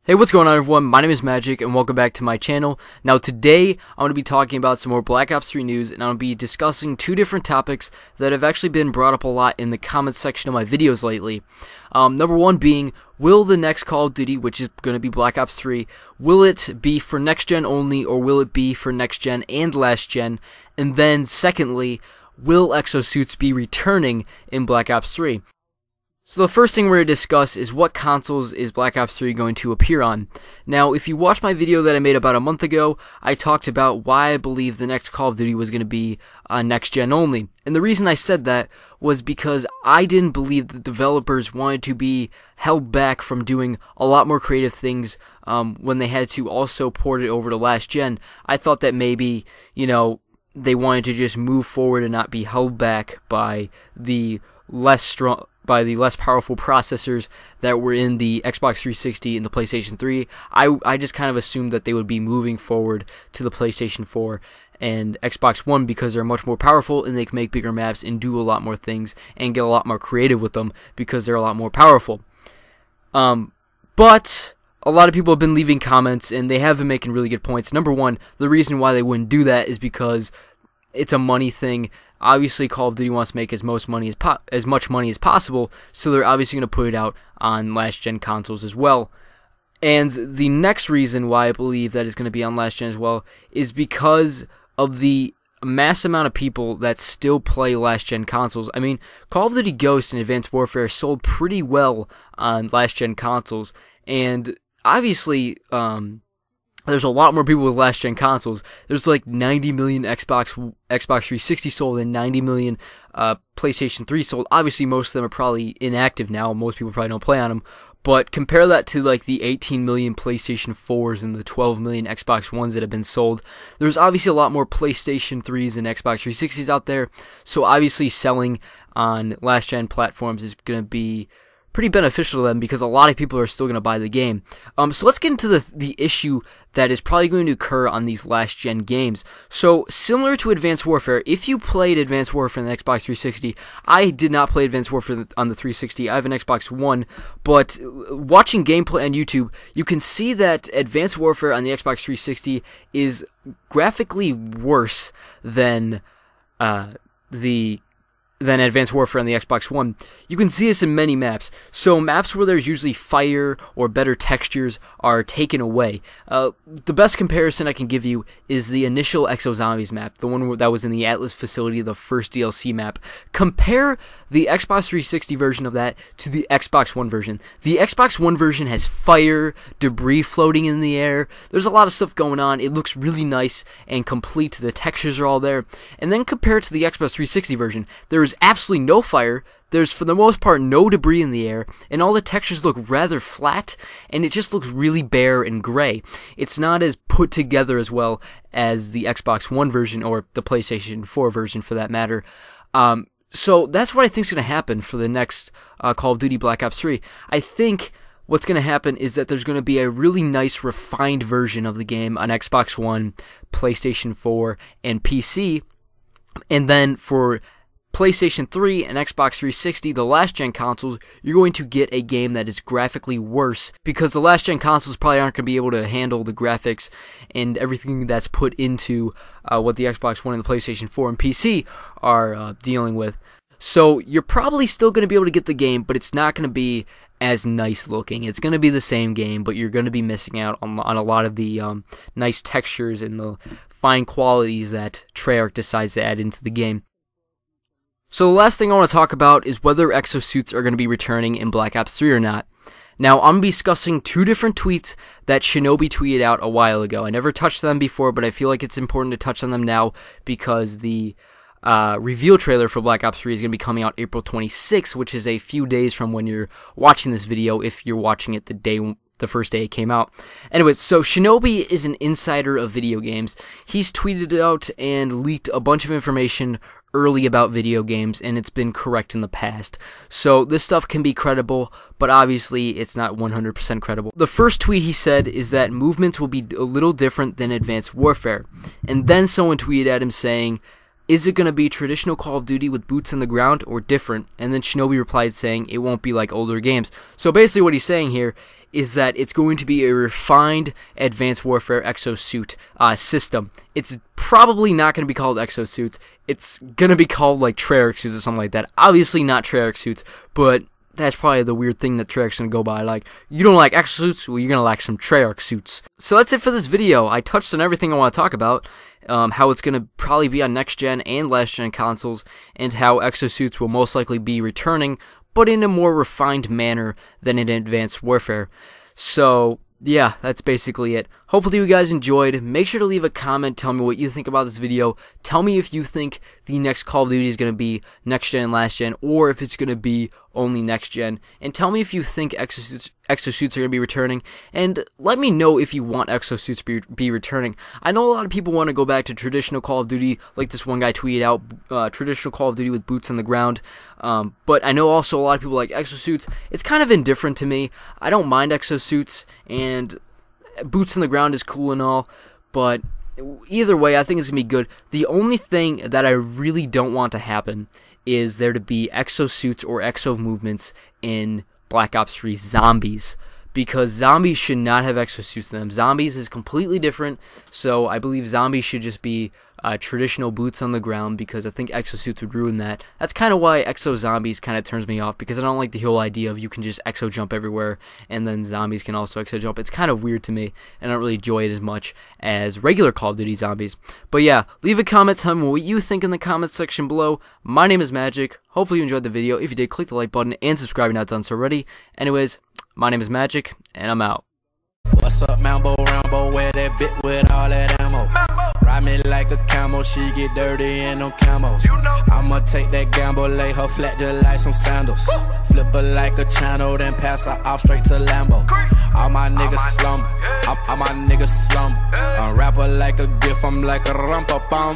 Hey, what's going on everyone? My name is Magic and welcome back to my channel. Now today, I'm going to be talking about some more Black Ops 3 news and I'll be discussing two different topics that have actually been brought up a lot in the comments section of my videos lately. Number one being, will the next Call of Duty, which is going to be Black Ops 3, will it be for next gen only or will it be for next gen and last gen? And then secondly, will exosuits be returning in Black Ops 3? So the first thing we're going to discuss is what consoles is Black Ops 3 going to appear on. Now, if you watched my video that I made about a month ago, I talked about why I believe the next Call of Duty was going to be next gen only. And the reason I said that was because I didn't believe that developers wanted to be held back from doing a lot more creative things when they had to also port it over to last gen. I thought that maybe, they wanted to just move forward and not be held back by the less powerful processors that were in the Xbox 360 and the PlayStation 3. I just kind of assumed that they would be moving forward to the PlayStation 4 and Xbox One because they're much more powerful and they can make bigger maps and do a lot more things and get a lot more creative with them because they're a lot more powerful. But a lot of people have been leaving comments and they have been making really good points. Number one, the reason why they wouldn't do that is because it's a money thing. Obviously, Call of Duty wants to make as much money as possible, so they're obviously going to put it out on last-gen consoles as well. And the next reason why I believe that it's going to be on last-gen as well is because of the mass amount of people that still play last-gen consoles. I mean, Call of Duty Ghosts and Advanced Warfare sold pretty well on last-gen consoles, and obviously, there's a lot more people with last-gen consoles. There's like 90 million Xbox 360 sold and 90 million PlayStation 3 sold. Obviously, most of them are probably inactive now. Most people probably don't play on them. But compare that to like the 18 million PlayStation 4s and the 12 million Xbox Ones that have been sold. There's obviously a lot more PlayStation 3s and Xbox 360s out there. So obviously selling on last-gen platforms is going to be pretty beneficial to them because a lot of people are still going to buy the game. So let's get into the issue that is probably going to occur on these last-gen games. So similar to Advanced Warfare, if you played Advanced Warfare on the Xbox 360, I did not play Advanced Warfare on the 360. I have an Xbox One, but watching gameplay on YouTube, you can see that Advanced Warfare on the Xbox 360 is graphically worse than Advanced Warfare on the Xbox One. You can see this in many maps. So maps where there's usually fire or better textures are taken away. The best comparison I can give you is the initial Exo Zombies map, the one that was in the Atlas facility, the first DLC map. Compare the Xbox 360 version of that to the Xbox One version. The Xbox One version has fire, debris floating in the air. There's a lot of stuff going on. It looks really nice and complete. The textures are all there. And then compare it to the Xbox 360 version. There is absolutely no fire. There's, for the most part, no debris in the air, and all the textures look rather flat, and it just looks really bare and gray. It's not as put together as well as the Xbox One version, or the PlayStation 4 version for that matter. So that's what I think is going to happen for the next Call of Duty Black Ops 3. I think what's going to happen is that there's going to be a really nice refined version of the game on Xbox One, PlayStation 4, and PC, and then for PlayStation 3 and Xbox 360, the last-gen consoles, you're going to get a game that is graphically worse because the last-gen consoles probably aren't going to be able to handle the graphics and everything that's put into what the Xbox One and the PlayStation 4 and PC are dealing with. So you're probably still going to be able to get the game, but it's not going to be as nice looking. It's going to be the same game, but you're going to be missing out on a lot of the nice textures and the fine qualities that Treyarch decides to add into the game. So the last thing I want to talk about is whether exosuits are going to be returning in Black Ops 3 or not. Now, I'm discussing two different tweets that Shinobi tweeted out a while ago. I never touched them before, but I feel like it's important to touch on them now because the reveal trailer for Black Ops 3 is going to be coming out April 26th, which is a few days from when you're watching this video if you're watching it the first day it came out. Anyways, so Shinobi is an insider of video games. He's tweeted out and leaked a bunch of information early about video games, and it's been correct in the past. So this stuff can be credible, but obviously it's not 100% credible. The first tweet he said is that movements will be a little different than Advanced Warfare. And then someone tweeted at him saying, is it going to be traditional Call of Duty with boots on the ground or different? And then Shinobi replied saying it won't be like older games. So basically what he's saying here is that it's going to be a refined Advanced Warfare exosuit system. It's probably not going to be called exosuits. It's going to be called like Treyarch suits or something like that. Obviously not Treyarch suits, but that's probably the weird thing that Treyarch's going to go by. Like, you don't like exosuits? Well, you're going to like some Treyarch suits. So that's it for this video. I touched on everything I want to talk about. How it's going to probably be on next-gen and last-gen consoles, and how exosuits will most likely be returning, but in a more refined manner than in Advanced Warfare. So, yeah, that's basically it. Hopefully you guys enjoyed. Make sure to leave a comment, tell me what you think about this video. Tell me if you think the next Call of Duty is going to be next-gen and last-gen, or if it's going to be only next-gen. And tell me if you think exosuits are going to be returning, and let me know if you want exosuits to be returning. I know a lot of people want to go back to traditional Call of Duty, like this one guy tweeted out, traditional Call of Duty with boots on the ground, but I know also a lot of people like exosuits. It's kind of indifferent to me. I don't mind exosuits, and boots on the ground is cool and all, but either way, I think it's going to be good. The only thing that I really don't want to happen is there to be exosuits or exo movements in Black Ops 3 Zombies, because zombies should not have exosuits in them. Zombies is completely different, so I believe zombies should just be traditional boots on the ground, because I think exosuits would ruin that. That's kind of why exo zombies kind of turns me off, because I don't like the whole idea of you can just exo jump everywhere and then zombies can also exo jump. It's kind of weird to me, and I don't really enjoy it as much as regular Call of Duty Zombies. But yeah, leave a comment, tell me what you think in the comments section below. My name is Magic. Hopefully you enjoyed the video. If you did, click the like button and subscribe if you're not done so already. Anyways, my name is Magic, and I'm out. What's up, Mambo Rambo? Where that bit with all that ammo? Ride me like a camel, she get dirty in them camos. I'ma take that gamble, lay her flat just like some sandals. Flip her like a channel, then pass her off straight to Lambo. All my niggas slum, all my niggas slum. I rap her like a gift, I'm like a rumpa-bum.